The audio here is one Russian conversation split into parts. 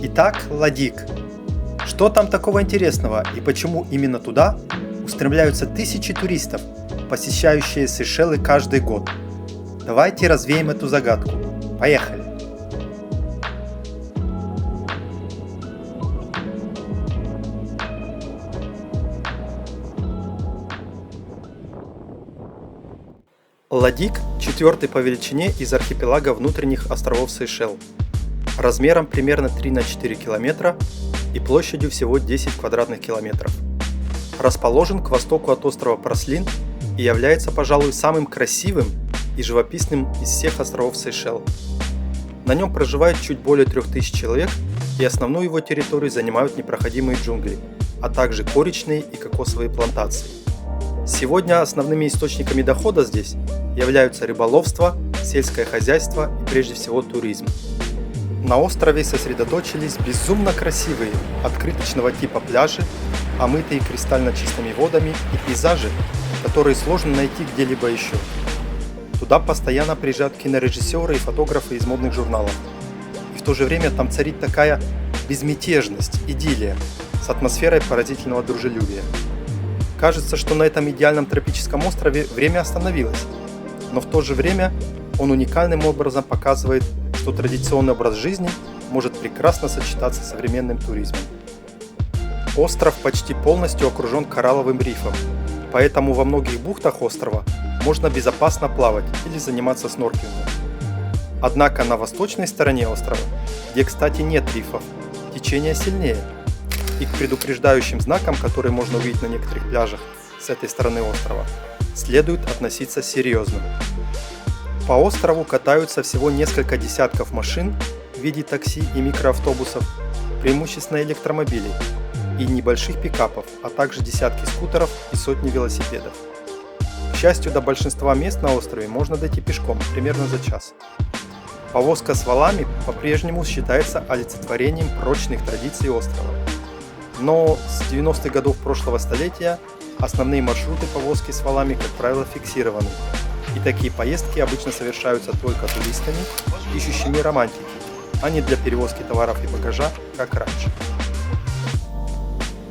Итак, Ладик. Что там такого интересного и почему именно туда устремляются тысячи туристов, посещающие Сейшелы каждый год? Давайте развеем эту загадку. Поехали! Ладик – четвертый по величине из архипелага внутренних островов Сейшел, размером примерно 3 на 4 километра и площадью всего 10 квадратных километров. Расположен к востоку от острова Праслин и является, пожалуй, самым красивым и живописным из всех островов Сейшел. На нем проживает чуть более 3000 человек, и основную его территорию занимают непроходимые джунгли, а также коричные и кокосовые плантации. Сегодня основными источниками дохода здесь являются рыболовство, сельское хозяйство и прежде всего туризм. На острове сосредоточились безумно красивые, открыточного типа пляжи, омытые кристально чистыми водами и пейзажи, которые сложно найти где-либо еще. Туда постоянно приезжают кинорежиссеры и фотографы из модных журналов. И в то же время там царит такая безмятежность, идиллия, с атмосферой поразительного дружелюбия. Кажется, что на этом идеальном тропическом острове время остановилось, но в то же время он уникальным образом показывает, что традиционный образ жизни может прекрасно сочетаться с современным туризмом. Остров почти полностью окружен коралловым рифом, поэтому во многих бухтах острова можно безопасно плавать или заниматься снорклингом. Однако на восточной стороне острова, где, кстати, нет рифов, течение сильнее, и к предупреждающим знакам, которые можно увидеть на некоторых пляжах с этой стороны острова, следует относиться серьезно. По острову катаются всего несколько десятков машин в виде такси и микроавтобусов, преимущественно электромобилей, и небольших пикапов, а также десятки скутеров и сотни велосипедов. К счастью, до большинства мест на острове можно дойти пешком, примерно за час. Повозка с валами по-прежнему считается олицетворением прочных традиций острова. Но с 90-х годов прошлого столетия основные маршруты повозки с валами, как правило, фиксированы, и такие поездки обычно совершаются только туристами, ищущими романтики, а не для перевозки товаров и багажа, как раньше.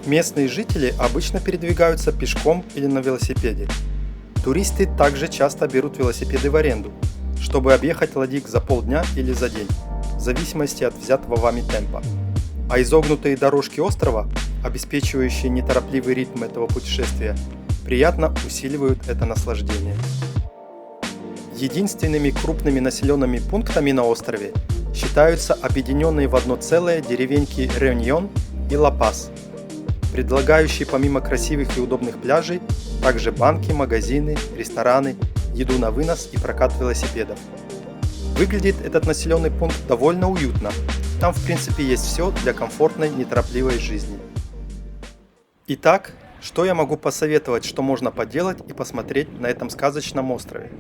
Местные жители обычно передвигаются пешком или на велосипеде. Туристы также часто берут велосипеды в аренду, чтобы объехать Ладик за полдня или за день, в зависимости от взятого вами темпа. А изогнутые дорожки острова, обеспечивающие неторопливый ритм этого путешествия, приятно усиливают это наслаждение. Единственными крупными населенными пунктами на острове считаются объединенные в одно целое деревеньки Реуньон и Ла-Пас, предлагающие помимо красивых и удобных пляжей также банки, магазины, рестораны, еду на вынос и прокат велосипедов. Выглядит этот населенный пункт довольно уютно. Там в принципе есть все для комфортной, неторопливой жизни. Итак, что я могу посоветовать, что можно поделать и посмотреть на этом сказочном острове?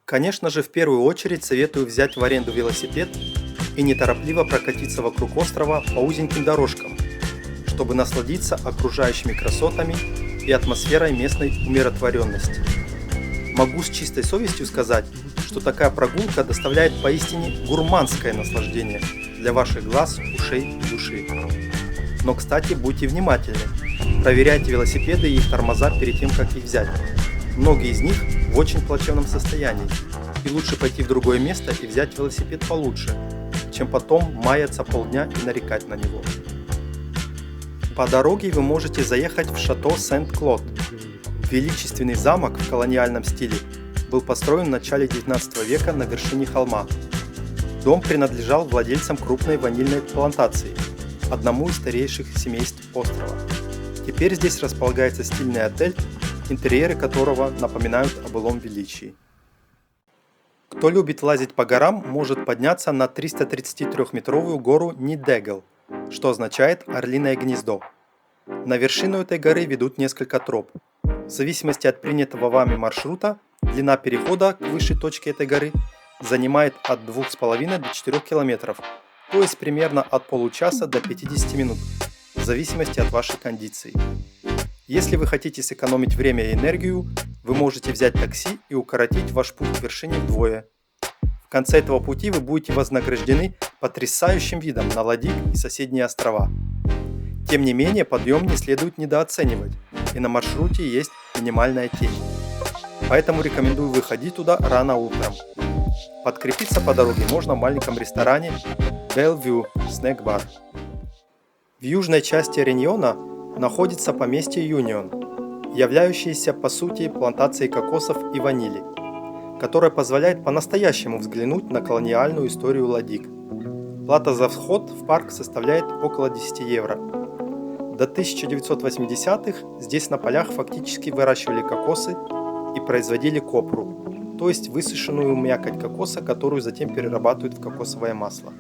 Конечно же, в первую очередь советую взять в аренду велосипед и неторопливо прокатиться вокруг острова по узеньким дорожкам, чтобы насладиться окружающими красотами и атмосферой местной умиротворенности. Могу с чистой совестью сказать, что такая прогулка доставляет поистине гурманское наслаждение для ваших глаз, ушей и души. Но, кстати, будьте внимательны. Проверяйте велосипеды и их тормоза перед тем, как их взять. Многие из них в очень плачевном состоянии, и лучше пойти в другое место и взять велосипед получше, чем потом маяться полдня и нарекать на него. По дороге вы можете заехать в шато Сент-Клод. Величественный замок в колониальном стиле был построен в начале 19 века на вершине холма. Дом принадлежал владельцам крупной ванильной плантации, одному из старейших семейств острова. Теперь здесь располагается стильный отель, интерьеры которого напоминают о былом величии. Кто любит лазить по горам, может подняться на 333-метровую гору Нидегл, что означает «Орлиное гнездо». На вершину этой горы ведут несколько троп. В зависимости от принятого вами маршрута, длина перехода к высшей точке этой горы занимает от 2,5 до 4 километров, то есть примерно от получаса до 50 минут, в зависимости от вашей кондиции. Если вы хотите сэкономить время и энергию, вы можете взять такси и укоротить ваш путь к вершине вдвое. В конце этого пути вы будете вознаграждены потрясающим видом на Ладик и соседние острова. Тем не менее, подъем не следует недооценивать, и на маршруте есть минимальная тень. Поэтому рекомендую выходить туда рано утром. Подкрепиться по дороге можно в маленьком ресторане Bellevue Snack Bar. В южной части Реньона находится поместье Юнион, являющееся по сути плантацией кокосов и ванили, которая позволяет по-настоящему взглянуть на колониальную историю Ладик. Плата за вход в парк составляет около 10 евро. До 1980-х здесь на полях фактически выращивали кокосы и производили копру, то есть высушенную мякоть кокоса, которую затем перерабатывают в кокосовое масло.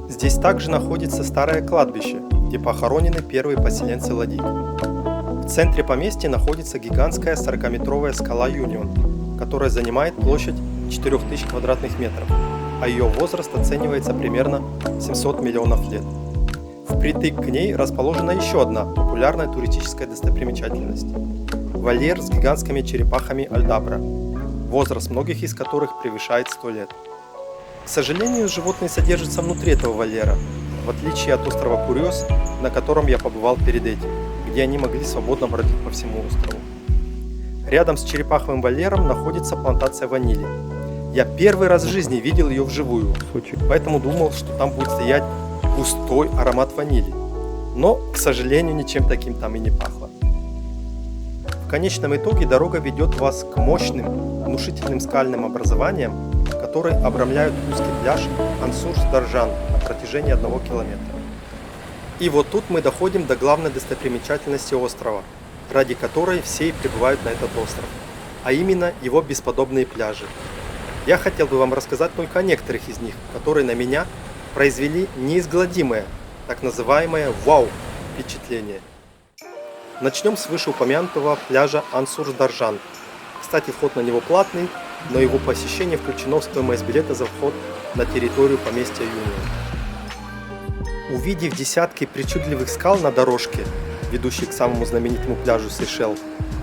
Здесь также находится старое кладбище, где похоронены первые поселенцы Ладик. В центре поместья находится гигантская 40-метровая скала Юнион, которая занимает площадь 4000 квадратных метров, а ее возраст оценивается примерно 700 миллионов лет. Впритык к ней расположена еще одна популярная туристическая достопримечательность – вольер с гигантскими черепахами Альдабра, возраст многих из которых превышает 100 лет. К сожалению, животные содержатся внутри этого вольера, в отличие от острова Курьез, на котором я побывал перед этим, где они могли свободно бродить по всему острову. Рядом с черепаховым вольером находится плантация ванили. Я первый раз в жизни видел ее вживую, поэтому думал, что там будет стоять густой аромат ванили. Но, к сожалению, ничем таким там и не пахло. В конечном итоге дорога ведет вас к мощным, внушительным скальным образованиям, которые обрамляют узкий пляж Ансурс-Даржан на протяжении 1 километра. И вот тут мы доходим до главной достопримечательности острова, ради которой все и прибывают на этот остров, а именно его бесподобные пляжи. Я хотел бы вам рассказать только о некоторых из них, которые на меня произвели неизгладимое, так называемое вау-впечатление. Начнем с вышеупомянутого пляжа Ансурс-Даржан. Кстати, вход на него платный, но его посещение включено в стоимость билета за вход на территорию поместья Юнион. Увидев десятки причудливых скал на дорожке, ведущей к самому знаменитому пляжу Сейшел,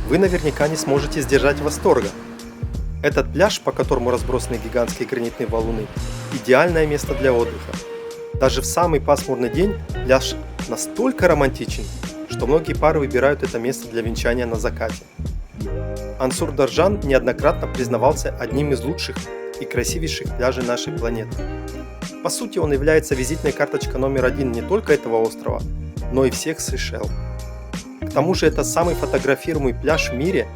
вы наверняка не сможете сдержать восторга. Этот пляж, по которому разбросаны гигантские гранитные валуны, идеальное место для отдыха. Даже в самый пасмурный день пляж настолько романтичен, что многие пары выбирают это место для венчания на закате. Ансур-Даржан неоднократно признавался одним из лучших и красивейших пляжей нашей планеты. По сути, он является визитной карточкой номер 1 не только этого острова, но и всех Сейшел. К тому же это самый фотографируемый пляж в мире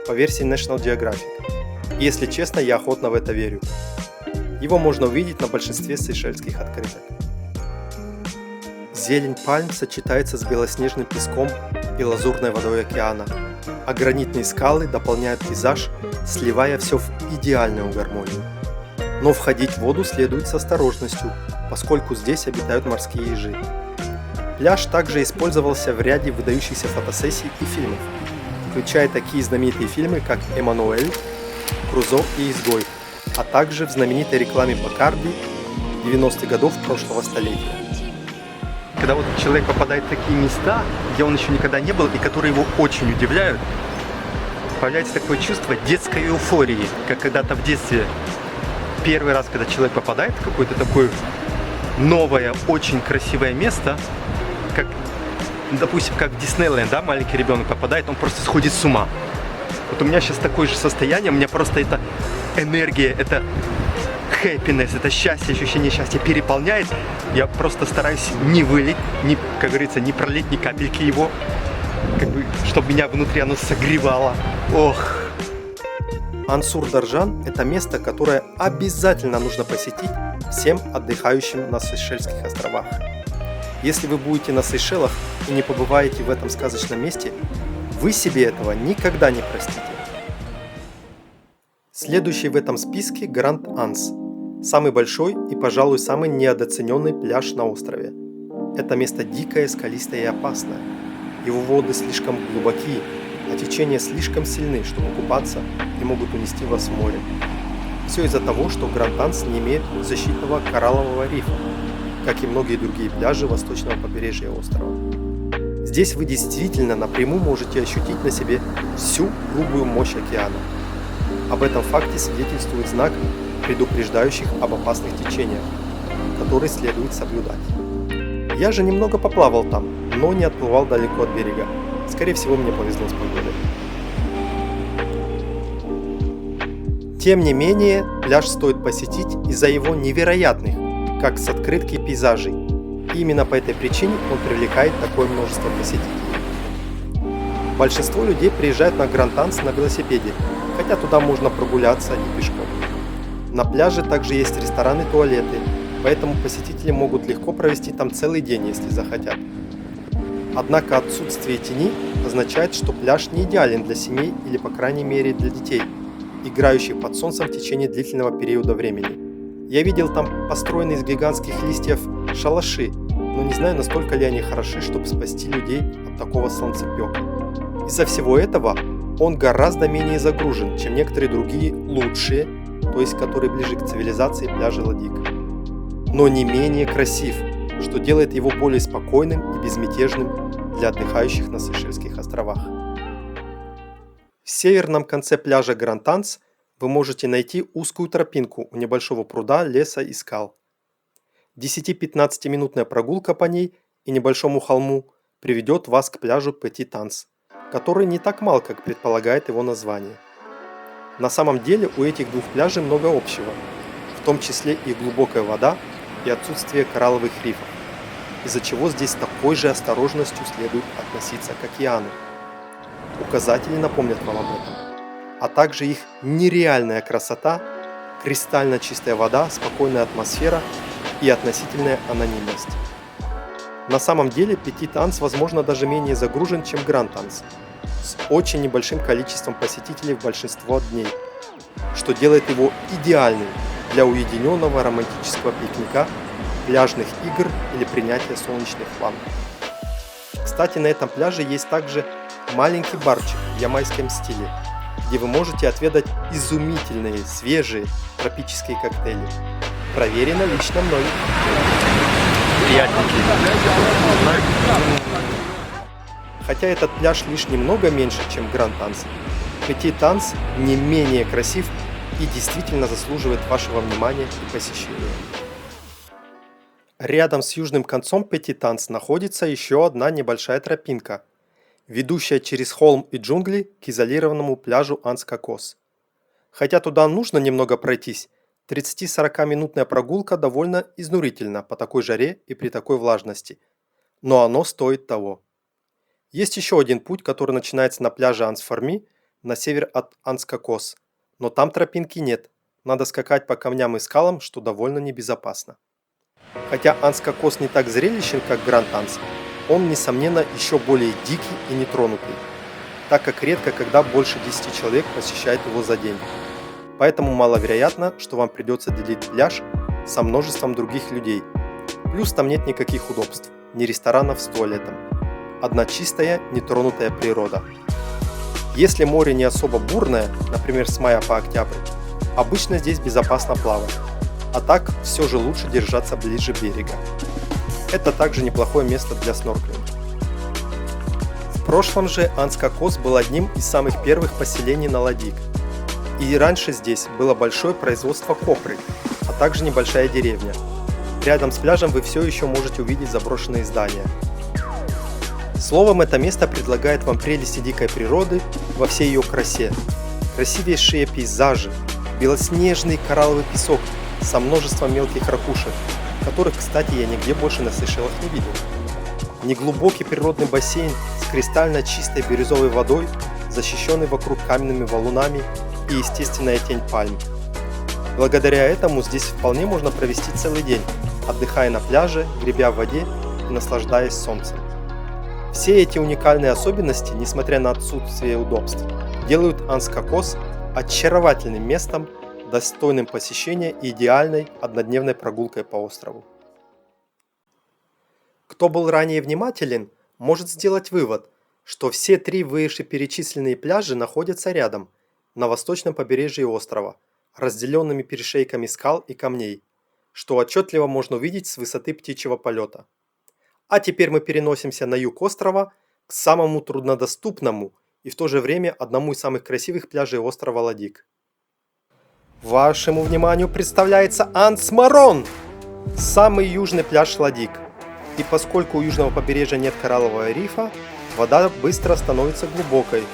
по версии National Geographic. И если честно, я охотно в это верю. Его можно увидеть на большинстве сейшельских открыток. Зелень пальм сочетается с белоснежным песком и лазурной водой океана, а гранитные скалы дополняют пейзаж, сливая все в идеальную гармонию. Но входить в воду следует с осторожностью, поскольку здесь обитают морские ежи. Пляж также использовался в ряде выдающихся фотосессий и фильмов, включая такие знаменитые фильмы, как «Эммануэль», «Крузо» и «Изгой», а также в знаменитой рекламе Бакарди 90-х годов прошлого столетия. Когда вот человек попадает в такие места, где он еще никогда не был и которые его очень удивляют, появляется такое чувство детской эйфории, как когда-то в детстве. Первый раз, когда человек попадает в какое-то такое новое, очень красивое место, как, допустим, как в Диснейленд, да, маленький ребенок попадает, он просто сходит с ума. Вот у меня сейчас такое же состояние, у меня просто эта энергия, это happiness, это счастье, ощущение счастья переполняет. Я просто стараюсь не вылить, как говорится, не пролить ни капельки его, чтобы меня внутри оно согревало. Ох! Ансур-Даржан – это место, которое обязательно нужно посетить всем отдыхающим на Сейшельских островах. Если вы будете на Сейшелах и не побываете в этом сказочном месте, вы себе этого никогда не простите. Следующий в этом списке – Гранд-Анс. Самый большой и, пожалуй, самый недооцененный пляж на острове. Это место дикое, скалистое и опасное. Его воды слишком глубокие, а течения слишком сильны, чтобы купаться и могут унести вас в море. Все из-за того, что Гранд-Анс не имеет защитного кораллового рифа, как и многие другие пляжи восточного побережья острова. Здесь вы действительно напрямую можете ощутить на себе всю грубую мощь океана. Об этом факте свидетельствует знак, предупреждающих об опасных течениях. который следует соблюдать. Я же немного поплавал там, но не отплывал далеко от берега. Скорее всего, мне повезло с погодой. Тем не менее, пляж стоит посетить из-за его невероятных, как с открытки, пейзажей. И именно по этой причине он привлекает такое множество посетителей. Большинство людей приезжают на Гранд-Анс на велосипеде, хотя туда можно прогуляться и пешком. На пляже также есть рестораны и туалеты, поэтому посетители могут легко провести там целый день, если захотят. Однако отсутствие тени означает, что пляж не идеален для семей или, по крайней мере, для детей, играющих под солнцем в течение длительного периода времени. Я видел там построенные из гигантских листьев шалаши, но не знаю, настолько ли они хороши, чтобы спасти людей от такого солнцепека. Из-за всего этого он гораздо менее загружен, чем некоторые другие лучшие, то есть которые ближе к цивилизации пляжи Ладик. Но не менее красив, что делает его более спокойным и безмятежным для отдыхающих на Сейшельских островах. В северном конце пляжа Гранд-Анс вы можете найти узкую тропинку у небольшого пруда, леса и скал. 10-15-минутная прогулка по ней и небольшому холму приведет вас к пляжу Петит-Анс, который не так мал, как предполагает его название. На самом деле у этих двух пляжей много общего, в том числе и глубокая вода и отсутствие коралловых рифов, из-за чего здесь с такой же осторожностью следует относиться к океану. Указатели напомнят вам об этом, а также их нереальная красота, кристально чистая вода, спокойная атмосфера и относительная анонимность. На самом деле Петит-Анс, возможно, даже менее загружен, чем Гранд-Анс, с очень небольшим количеством посетителей в большинство дней, что делает его идеальным для уединенного романтического пикника, пляжных игр или принятия солнечных ванн. Кстати, на этом пляже есть также маленький барчик в ямайском стиле, где вы можете отведать изумительные, свежие тропические коктейли. Проверено лично мной. Хотя этот пляж лишь немного меньше, чем Гранд-Анс, Петит-Анс не менее красив и действительно заслуживает вашего внимания и посещения. Рядом с южным концом Петит-Анс находится еще одна небольшая тропинка, ведущая через холм и джунгли к изолированному пляжу Анс-Кокос. Хотя туда нужно немного пройтись, 30-40 минутная прогулка довольно изнурительна по такой жаре и при такой влажности, но оно стоит того. Есть еще один путь, который начинается на пляже Анс-Форми на север от Анс-Кокос, но там тропинки нет, надо скакать по камням и скалам, что довольно небезопасно. Хотя Анс-Кокос не так зрелищен, как Гранд-Анс, он, несомненно, еще более дикий и нетронутый, так как редко когда больше 10 человек посещает его за день. Поэтому маловероятно, что вам придется делить пляж со множеством других людей. Плюс там нет никаких удобств, ни ресторанов с туалетом. Одна чистая, нетронутая природа. Если море не особо бурное, например, с мая по октябрь, обычно здесь безопасно плавать. А так, все же лучше держаться ближе берега. Это также неплохое место для снорклинга. В прошлом же Анс-Кокос был одним из самых первых поселений на Ладик. И раньше здесь было большое производство копры, а также небольшая деревня. Рядом с пляжем вы все еще можете увидеть заброшенные здания. Словом, это место предлагает вам прелести дикой природы во всей ее красе. Красивейшие пейзажи, белоснежный коралловый песок со множеством мелких ракушек, которых, кстати, я нигде больше на Сейшелах не видел. Неглубокий природный бассейн с кристально чистой бирюзовой водой, защищенный вокруг каменными валунами и естественная тень пальм. Благодаря этому здесь вполне можно провести целый день, отдыхая на пляже, гребя в воде и наслаждаясь солнцем. Все эти уникальные особенности, несмотря на отсутствие удобств, делают Анс-Кокос очаровательным местом, достойным посещения и идеальной однодневной прогулкой по острову. Кто был ранее внимателен, может сделать вывод, что все три вышеперечисленные пляжи находятся рядом, на восточном побережье острова, разделенными перешейками скал и камней, что отчетливо можно увидеть с высоты птичьего полета. А теперь мы переносимся на юг острова, к самому труднодоступному и в то же время одному из самых красивых пляжей острова Ладик. Вашему вниманию представляется Анс-Марон! Самый южный пляж Ладик. И поскольку у южного побережья нет кораллового рифа, вода быстро становится глубокой.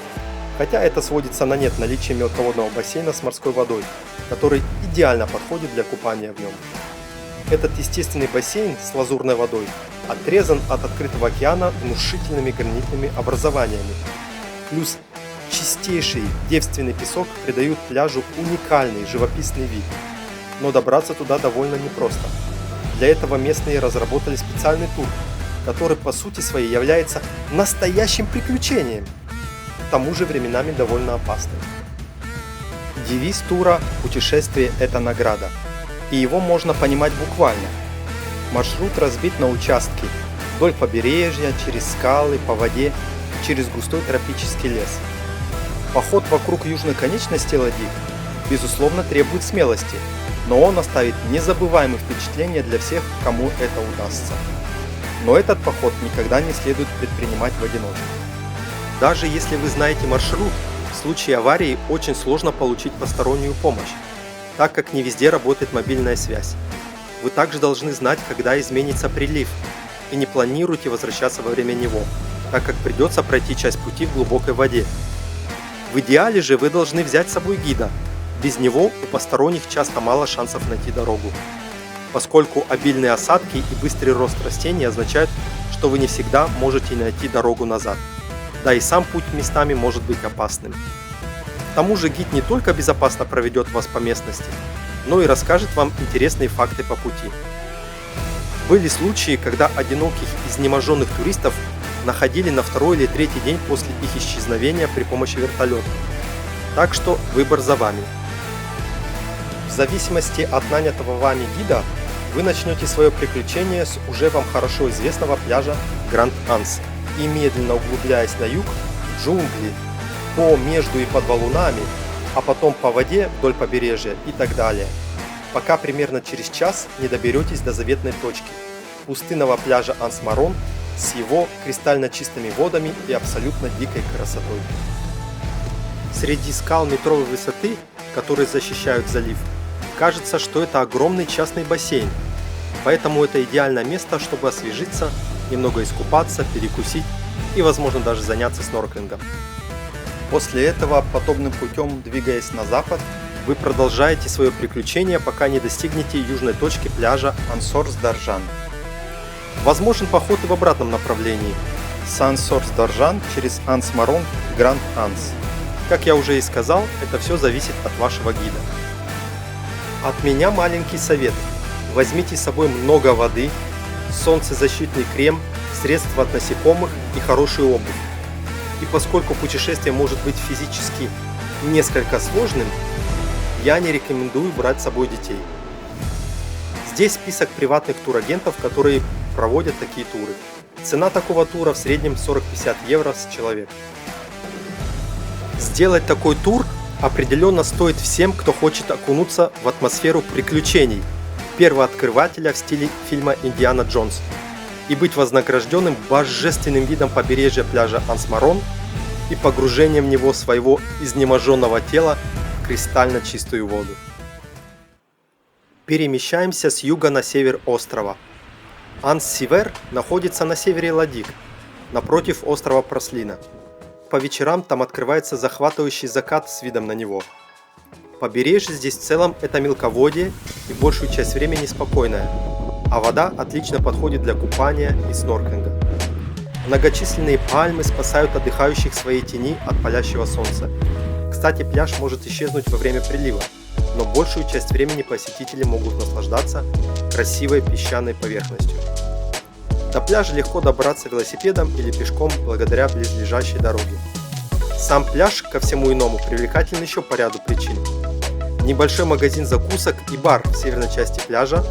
Хотя это сводится на нет наличием мелководного бассейна с морской водой, который идеально подходит для купания в нем. Этот естественный бассейн с лазурной водой отрезан от открытого океана внушительными гранитными образованиями. Плюс чистейший девственный песок придают пляжу уникальный живописный вид. Но добраться туда довольно непросто. Для этого местные разработали специальный тур, который по сути своей является настоящим приключением, к тому же временами довольно опасным. Девиз тура «Путешествие – это награда», и его можно понимать буквально. Маршрут разбит на участки вдоль побережья, через скалы, по воде, через густой тропический лес. Поход вокруг южной конечности Ладик, безусловно, требует смелости, но он оставит незабываемые впечатления для всех, кому это удастся. Но этот поход никогда не следует предпринимать в одиночку. Даже если вы знаете маршрут, в случае аварии очень сложно получить постороннюю помощь, так как не везде работает мобильная связь. Вы также должны знать, когда изменится прилив, и не планируйте возвращаться во время него, так как придется пройти часть пути в глубокой воде. В идеале же вы должны взять с собой гида. Без него у посторонних часто мало шансов найти дорогу, поскольку обильные осадки и быстрый рост растений означают, что вы не всегда можете найти дорогу назад. Да и сам путь местами может быть опасным. К тому же гид не только безопасно проведет вас по местности, но и расскажет вам интересные факты по пути. Были случаи, когда одиноких изнеможенных туристов находили на второй или третий день после их исчезновения при помощи вертолета. Так что выбор за вами. В зависимости от нанятого вами гида, вы начнете свое приключение с уже вам хорошо известного пляжа Гранд-Анс и медленно углубляясь на юг, в джунгли, по между и под валунами, а потом по воде вдоль побережья и так далее, пока примерно через час не доберетесь до заветной точки – пустынного пляжа Анс-Марон с его кристально чистыми водами и абсолютно дикой красотой. Среди скал метровой высоты, которые защищают залив, кажется, что это огромный частный бассейн, поэтому это идеальное место, чтобы освежиться, немного искупаться, перекусить и, возможно, даже заняться снорклингом. После этого, подобным путем двигаясь на запад, вы продолжаете свое приключение, пока не достигнете южной точки пляжа Ансорс-Даржан. Возможен поход и в обратном направлении с Ансорс-Даржан через Анс-Марон в Гранд-Анс. Как я уже и сказал, это все зависит от вашего гида. От меня маленький совет. Возьмите с собой много воды, солнцезащитный крем, средства от насекомых и хорошую обувь. И поскольку путешествие может быть физически несколько сложным, я не рекомендую брать с собой детей. Здесь список приватных турагентов, которые проводят такие туры. Цена такого тура в среднем 40-50 евро с человека. Сделать такой тур определенно стоит всем, кто хочет окунуться в атмосферу приключений первооткрывателя в стиле фильма «Индиана Джонс» и быть вознагражденным божественным видом побережья пляжа Анс-Марон и погружением в него своего изнеможенного тела в кристально чистую воду. Перемещаемся с юга на север острова. Анс-Сивер находится на севере Ладик, напротив острова Прослина. По вечерам там открывается захватывающий закат с видом на него. Побережье здесь в целом это мелководье и большую часть времени спокойное, а вода отлично подходит для купания и снорклинга. Многочисленные пальмы спасают отдыхающих в своей тени от палящего солнца. Кстати, пляж может исчезнуть во время прилива, но большую часть времени посетители могут наслаждаться красивой песчаной поверхностью. До пляжа легко добраться велосипедом или пешком благодаря близлежащей дороге. Сам пляж, ко всему иному, привлекателен еще по ряду причин. Небольшой магазин закусок и бар в северной части пляжа,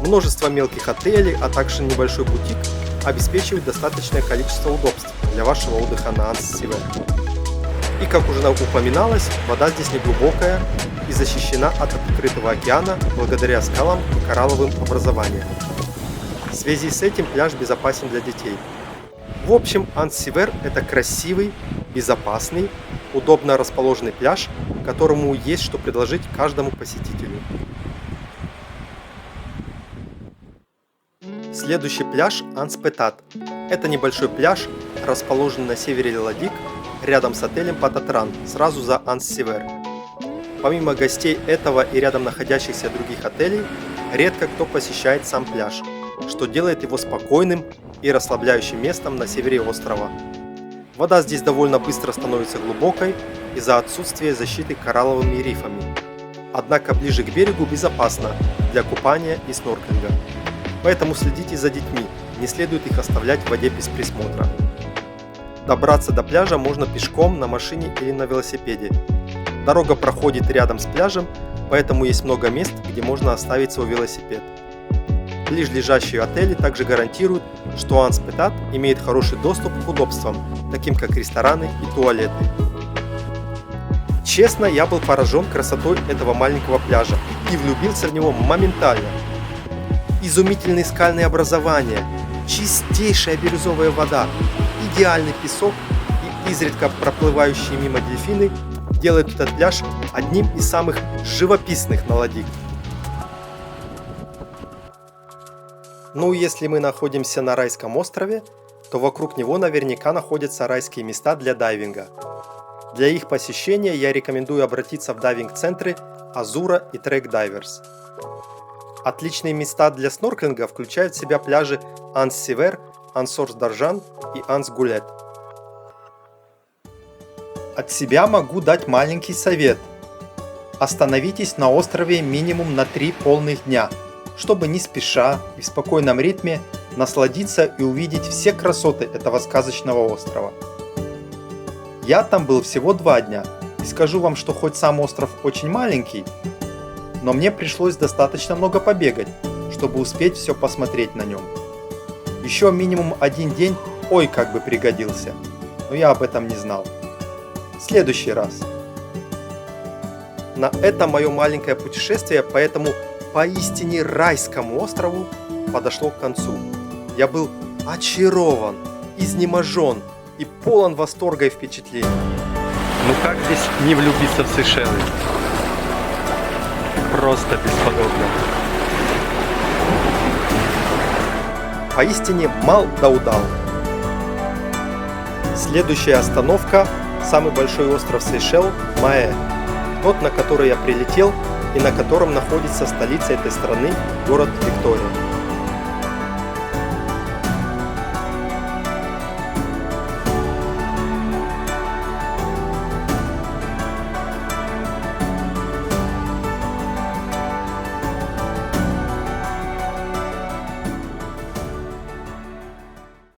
множество мелких отелей, а также небольшой бутик обеспечивают достаточное количество удобств для вашего отдыха на Анс-Сивер. И как уже упоминалось, вода здесь неглубокая и защищена от открытого океана благодаря скалам и коралловым образованиям. В связи с этим пляж безопасен для детей. В общем, Анс-Сивер – это красивый, безопасный, удобно расположенный пляж, которому есть что предложить каждому посетителю. Следующий пляж Анс Петат. Это небольшой пляж, расположенный на севере Ладиг, рядом с отелем Пататран, сразу за Анс Север. Помимо гостей этого и рядом находящихся других отелей, редко кто посещает сам пляж, что делает его спокойным и расслабляющим местом на севере острова. Вода здесь довольно быстро становится глубокой из-за отсутствия защиты коралловыми рифами. Однако ближе к берегу безопасно для купания и снорклинга. Поэтому следите за детьми, не следует их оставлять в воде без присмотра. Добраться до пляжа можно пешком, на машине или на велосипеде. Дорога проходит рядом с пляжем, поэтому есть много мест, где можно оставить свой велосипед. Ближайшие отели также гарантируют, что Анс Петат имеет хороший доступ к удобствам, таким как рестораны и туалеты. Честно, я был поражен красотой этого маленького пляжа и влюбился в него моментально. Изумительные скальные образования, чистейшая бирюзовая вода, идеальный песок и изредка проплывающие мимо дельфины делают этот пляж одним из самых живописных на Ладиг. Ну, если мы находимся на райском острове, то вокруг него наверняка находятся райские места для дайвинга. Для их посещения я рекомендую обратиться в дайвинг-центры Азура и Трек Дайверс. Отличные места для снорклинга включают в себя пляжи Анс Север, Ансорс Даржан и Анс Гулет. От себя могу дать маленький совет. Остановитесь на острове минимум на 3 полных дня, чтобы не спеша и в спокойном ритме насладиться и увидеть все красоты этого сказочного острова. Я там был всего 2 дня, и скажу вам, что хоть сам остров очень маленький, но мне пришлось достаточно много побегать, чтобы успеть все посмотреть на нем. Еще минимум 1 день ой как бы пригодился, но я об этом не знал. В следующий раз. На этом мое маленькое путешествие по этому поистине райскому острову подошло к концу. Я был очарован, изнеможен и полон восторга и впечатлений. Ну как здесь не влюбиться в Сейшелы? Просто бесподобно. Поистине мал да удал. Следующая остановка – самый большой остров Сейшел – Маэ. Тот, на который я прилетел и на котором находится столица этой страны – город Виктория.